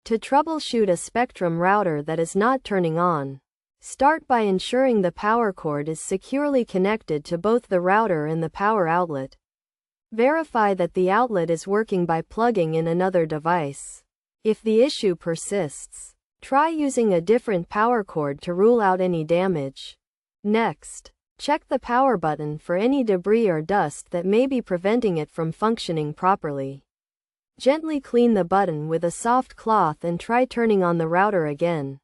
To troubleshoot a Spectrum router that is not turning on, start by ensuring the power cord is securely connected to both the router and the power outlet. Verify that the outlet is working by plugging in another device. If the issue persists, try using a different power cord to rule out any damage. Next, check the power button for any debris or dust that may be preventing it from functioning properly. Gently clean the button with a soft cloth and try turning on the router again.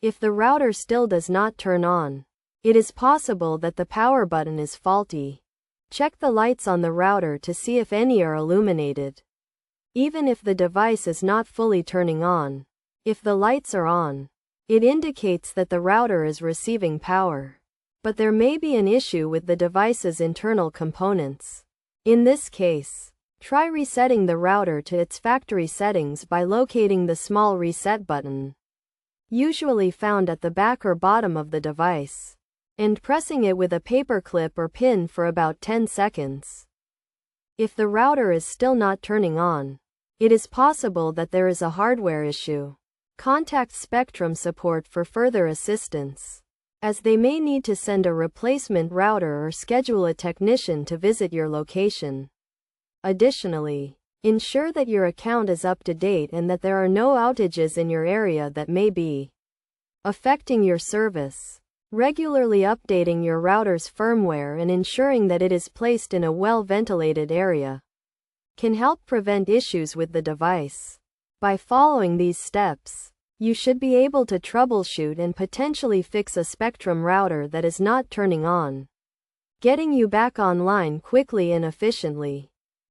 If the router still does not turn on, it is possible that the power button is faulty. Check the lights on the router to see if any are illuminated. Even if the device is not fully turning on, if the lights are on, it indicates that the router is receiving power. But there may be an issue with the device's internal components. In this case, try resetting the router to its factory settings by locating the small reset button, usually found at the back or bottom of the device, and pressing it with a paper clip or pin for about 10 seconds. If the router is still not turning on, it is possible that there is a hardware issue. Contact Spectrum support for further assistance, as they may need to send a replacement router or schedule a technician to visit your location. Additionally, ensure that your account is up to date and that there are no outages in your area that may be affecting your service. Regularly updating your router's firmware and ensuring that it is placed in a well-ventilated area can help prevent issues with the device. By following these steps, you should be able to troubleshoot and potentially fix a Spectrum router that is not turning on, getting you back online quickly and efficiently.